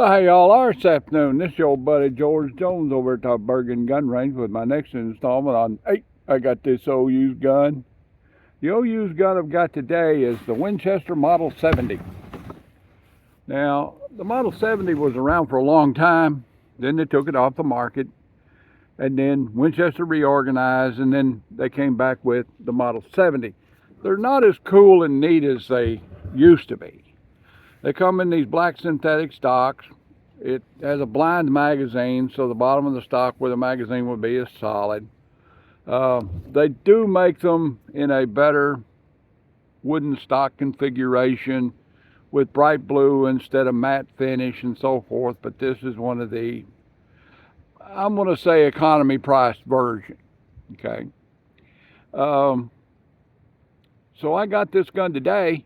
Well, hey y'all, our this afternoon. This is your buddy George Jones over at Top Bergen Gun Range with my next installment on, hey, I got this old used gun. The old used gun I've got today is the Winchester Model 70. Now, the Model 70 was around for a long time. Then they took it off the market. And then Winchester reorganized, and then they came back with the Model 70. They're not as cool and neat as they used to be. They come in these black synthetic stocks. It has a blind magazine, so the bottom of the stock where the magazine would be is solid. They do make them in a better wooden stock configuration with bright blue instead of matte finish and so forth, but this is one of the, I'm going to say, economy priced version. Okay. So I got this gun today.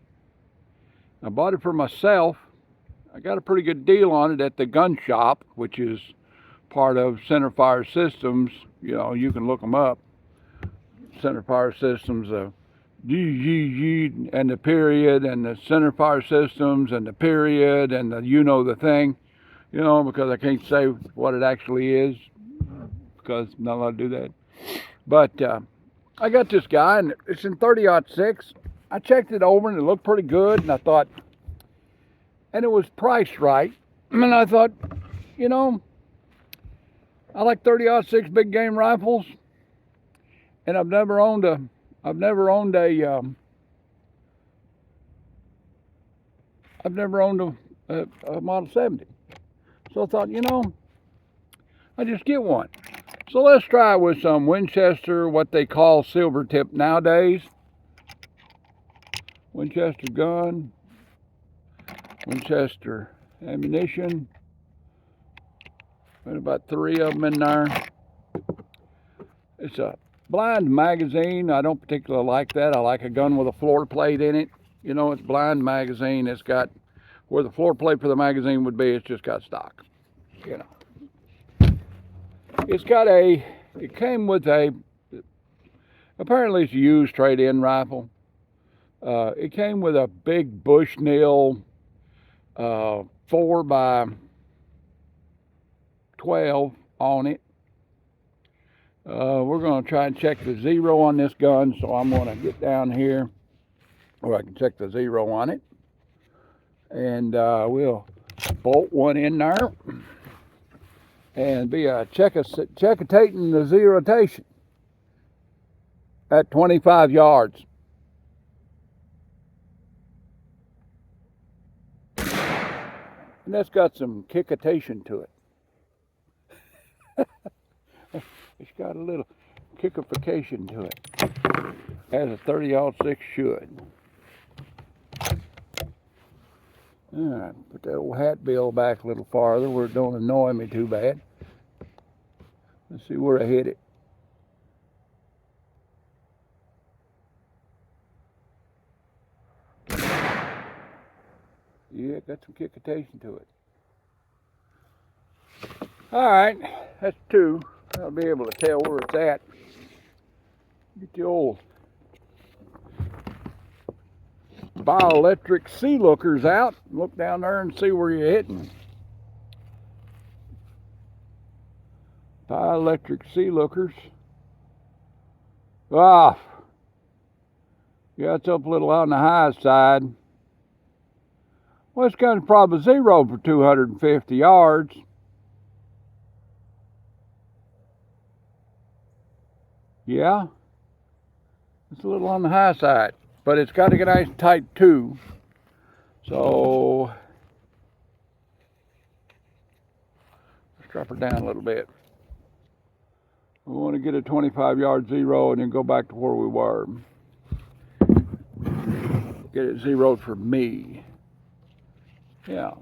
I bought it for myself. I got a pretty good deal on it at the gun shop, which is part of Centerfire Systems. You know, you can look them up. Centerfire Systems, GGG and the period, and the Centerfire Systems and the period, and the you know the thing. You know, because I can't say what it actually is, because I'm not allowed to do that. But I got this guy, and it's in 30-06. I checked it over, and it looked pretty good, and I thought, and it was priced right. And I thought, you know, I like 30-06 big game rifles, and I've never owned a Model 70. So I thought, you know, I just get one. So let's try with some Winchester, what they call silver tip nowadays. Winchester gun, Winchester ammunition. Got about 3 of them in there. It's a blind magazine. I don't particularly like that. I like a gun with a floor plate in it. You know, it's blind magazine. It's got where the floor plate for the magazine would be. It's just got stock. You know, it's got a. It came with a. Apparently, it's a used trade-in rifle. It came with a big Bushnell 4x12 on it. We're going to try and check the zero on this gun, so I'm going to get down here where I can check the zero on it. And we'll bolt one in there and be checkating the zerotation at 25 yards. And that's got some kickitation to it. It's got a little kickification to it, as a 30-06 should. All right, put that old hat bill back a little farther where it don't annoy me too bad. Let's see where I hit it. Yeah, got some kickitation to it. All right, that's 2. I'll be able to tell where it's at. Get the old bioelectric sea lookers out. Look down there and see where you're hitting. Bioelectric sea lookers. Ah, yeah, it's up a little on the high side. Well, this gun's probably zero for 250 yards. Yeah, it's a little on the high side, but it's got to get nice and tight too. So let's drop her down a little bit. We want to get a 25-yard zero and then go back to where we were. Get it zeroed for me. Yeah.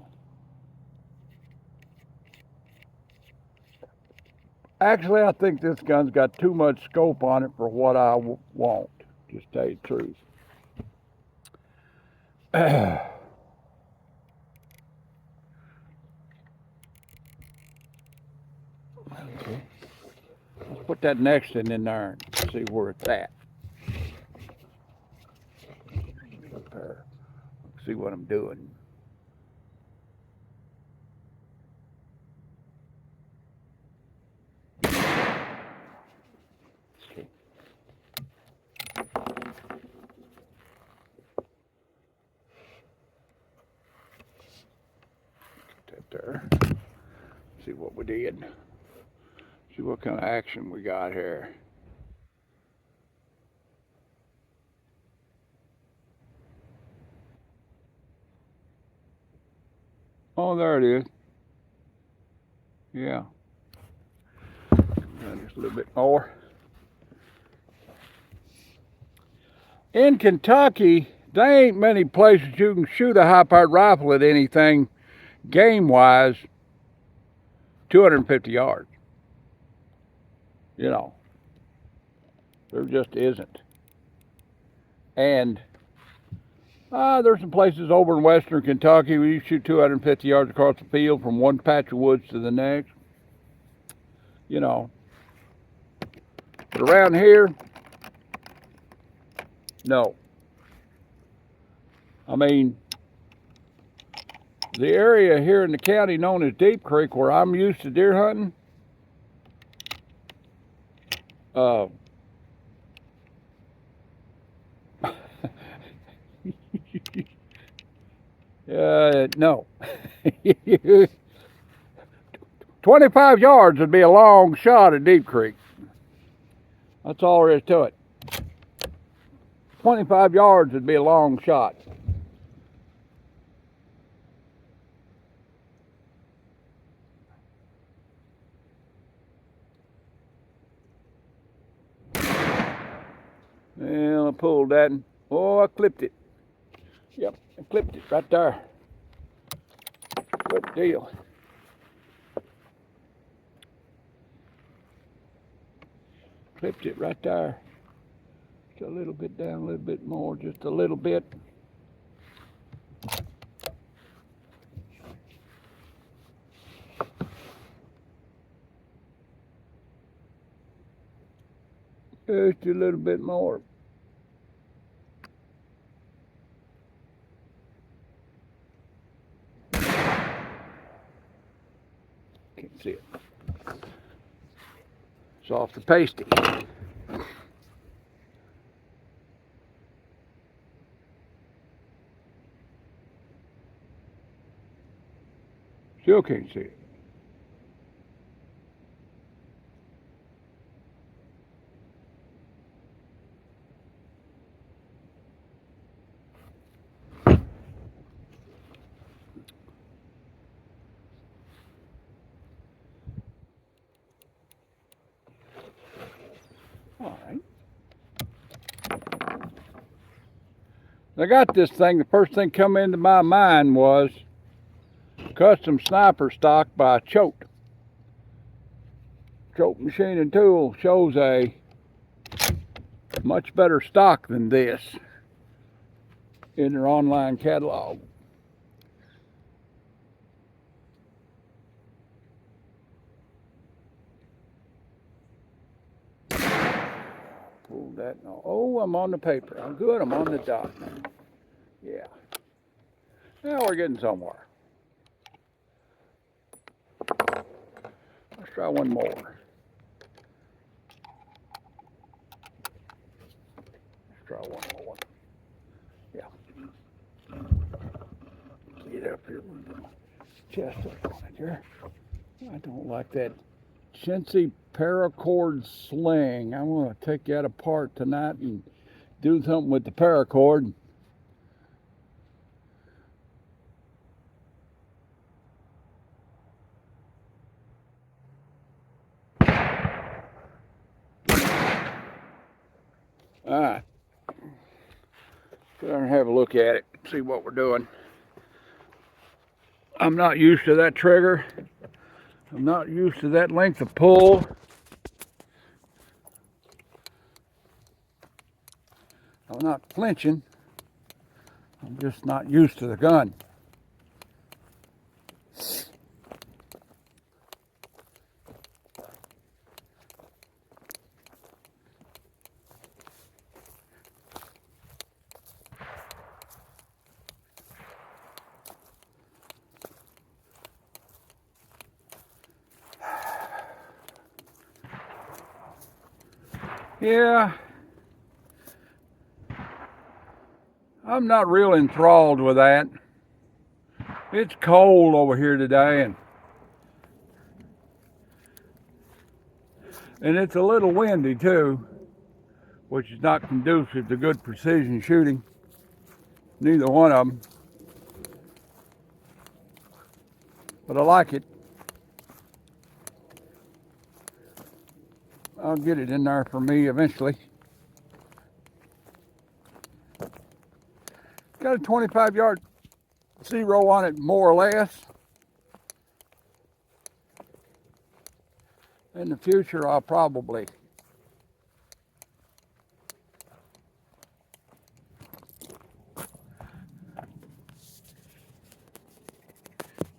Actually, I think this gun's got too much scope on it for what I want, just tell you the truth. Okay. Let's put that next one in there and see where it's at. Up there. See what I'm doing. there. See what we did. See what kind of action we got here. Oh, there it is. Yeah. Just a little bit more. In Kentucky, there ain't many places you can shoot a high-powered rifle at anything game-wise 250 yards. You know, there just isn't. And there's some places over in western Kentucky where you shoot 250 yards across the field from one patch of woods to the next. You know. But around here, no. I mean, the area here in the county known as Deep Creek, where I'm used to deer hunting, no. 25 yards would be a long shot at Deep Creek. That's all there is to it. 25 yards would be a long shot. Well, I pulled that and, oh, I clipped it. Yep, I clipped it right there. Good deal. Clipped it right there. Just a little bit down, a little bit more, just a little bit. Just a little bit more. Can't see it. It's off the pasty. Still can't see it. All right. I got this thing. The first thing come into my mind was custom sniper stock by Choate. Choate Machine and Tool shows a much better stock than this in their online catalog. Pull that now. Oh, I'm on the paper. I'm good. I'm on the dot now. Yeah. Now we're getting somewhere. Let's try one more. Let's try one more. Yeah. Get up here with the chest up on it here. I don't like that chintzy paracord sling. I'm going to take that apart tonight and do something with the paracord. All right. Go down and have a look at it, see what we're doing. I'm not used to that trigger. I'm not used to that length of pull. I'm not flinching. I'm just not used to the gun. Yeah, I'm not real enthralled with that. It's cold over here today, and it's a little windy too, which is not conducive to good precision shooting. Neither one of them. But I like it. I'll get it in there for me eventually. Got a 25-yard zero on it, more or less. In the future, I'll probably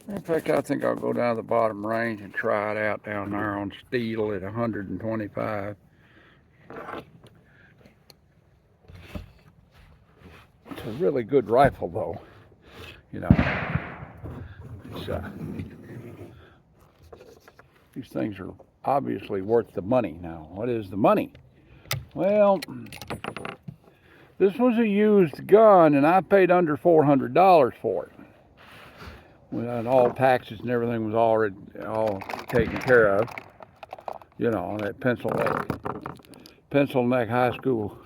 in fact, I think I'll go down to the bottom range and try it out down there on steel at 125. It's a really good rifle, though. You know, it's, these things are obviously worth the money. Now, what is the money? Well, this was a used gun, and I paid under $400 for it. When all taxes and everything was already all taken care of. You know, that pencil neck high school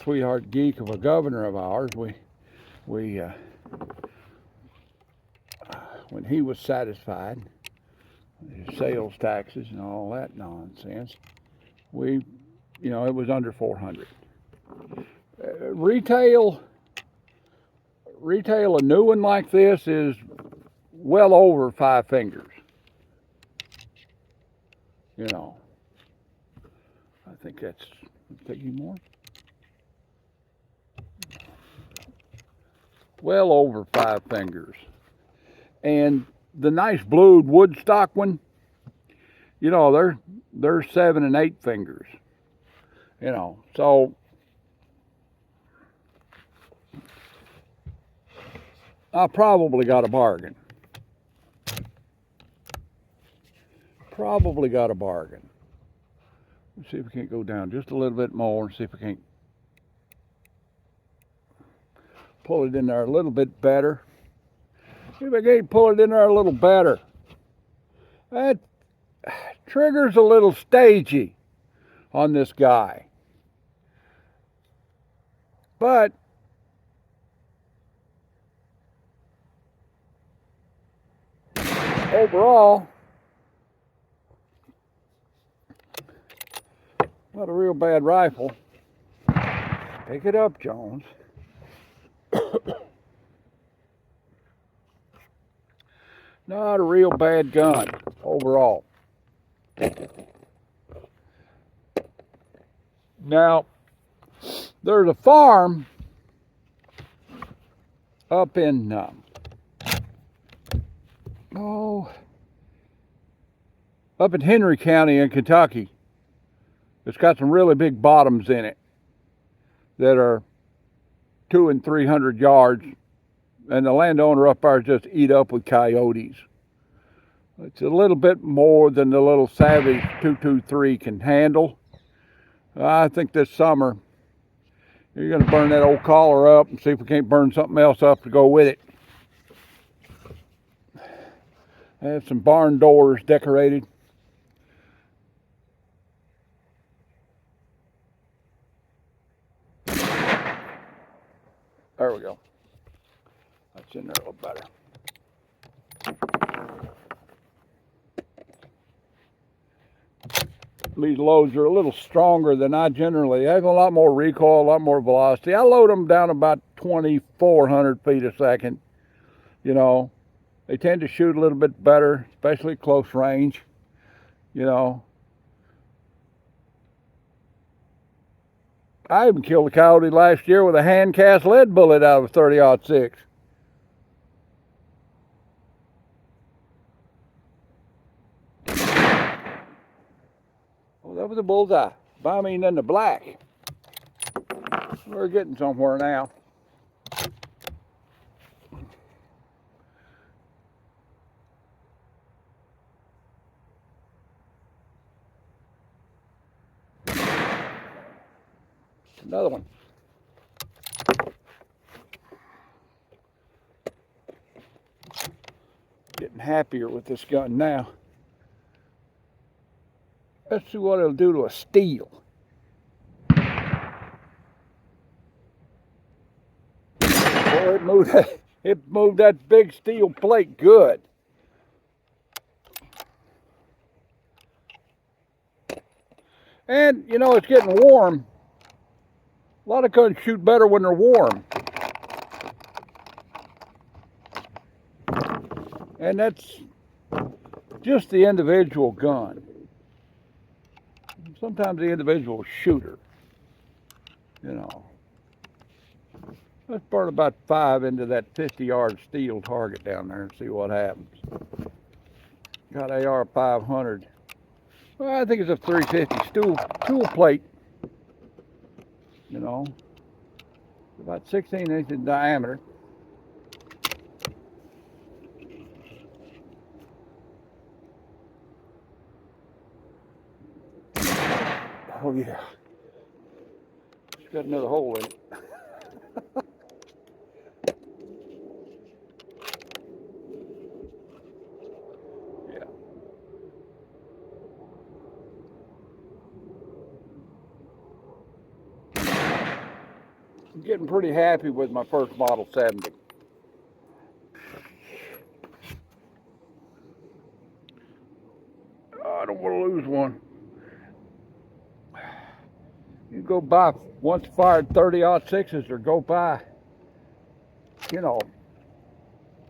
sweetheart geek of a governor of ours, when he was satisfied with his sales taxes and all that nonsense, it was under 400. Retail, a new one like this is well over 5 fingers. You know, I think that's thinking more. Well over 5 fingers. And the nice blued wood stock one, you know, they're 7 and 8 fingers. You know, so I probably got a bargain. Let's see if we can't go down just a little bit more and see if we can't pull it in there a little bit better. See if I can't pull it in there a little better. That trigger's a little stagey on this guy. But overall, not a real bad rifle. Pick it up, Jones. Not a real bad gun overall. Now, there's a farm up in Henry County in Kentucky. It's got some really big bottoms in it that are 200 and 300 yards, and the landowner up there is just eat up with coyotes. It's a little bit more than the little Savage 223 can handle. I think this summer you're going to burn that old collar up and see if we can't burn something else up to go with it. I have some barn doors decorated. There we go. That's in there a little better. These loads are a little stronger than I generally. They have a lot more recoil, a lot more velocity. I load them down about 2,400 feet a second. You know, they tend to shoot a little bit better, especially at close range. You know, I even killed a coyote last year with a hand-cast lead bullet out of a 30-06. Well, that was a bullseye. By me in the black. We're getting somewhere now. Another one. getting happier with this gun now. Let's see what it'll do to a steel. Boy, it moved that big steel plate good. And, you know, it's getting warm. A lot of guns shoot better when they're warm. And that's just the individual gun. Sometimes the individual shooter, you know. Let's burn about 5 into that 50-yard steel target down there and see what happens. Got AR 500. Well, I think it's a 350 tool plate. You know, about 16 inches in diameter. Oh yeah, it's got another hole in it. Yeah. I'm getting pretty happy with my first Model 70. Oh, I don't want to lose one. You go buy once fired 30-06s or go buy, you know,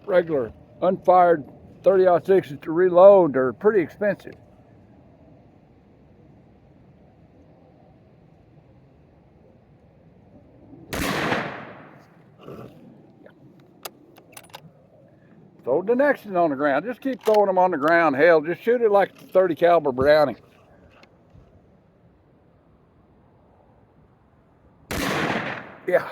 regular unfired 30-06s to reload. They're pretty expensive. Throw the next one on the ground. Just keep throwing them on the ground. Hell, just shoot it like a 30 caliber Browning. Yeah.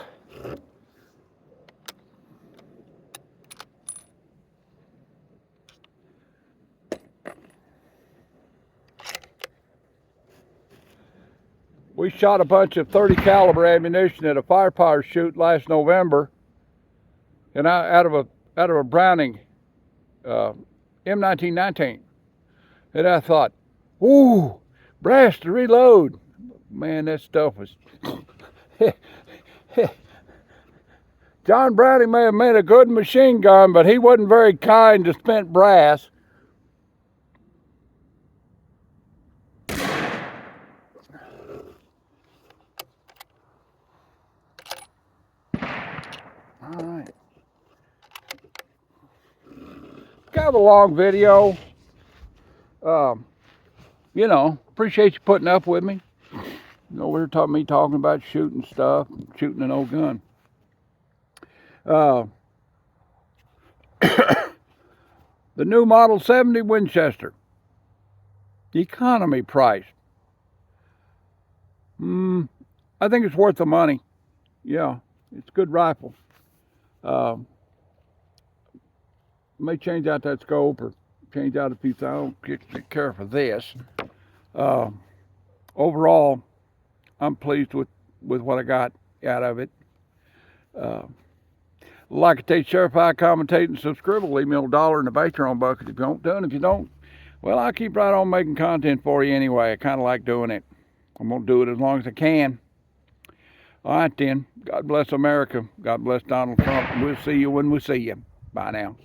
We shot a bunch of 30 caliber ammunition at a firepower shoot last November, and out of a Browning M1919, and I thought, ooh, brass to reload. Man, that stuff was. John Browning may have made a good machine gun, but he wasn't very kind to spent brass. All right. Kind of a long video. You know, appreciate you putting up with me. You know, we were talking about shooting stuff, shooting an old gun. The new Model 70 Winchester. Economy price. I think it's worth the money. Yeah, it's a good rifle. May change out that scope or change out a few things. I don't get care for this. Overall, I'm pleased with what I got out of it. Like I take, share, commentate, and subscribe. Leave me a $1 in the Patreon bucket if you don't do it. If you don't, well, I'll keep right on making content for you anyway. I kind of like doing it. I'm going to do it as long as I can. All right, then. God bless America. God bless Donald Trump. We'll see you when we see you. Bye now.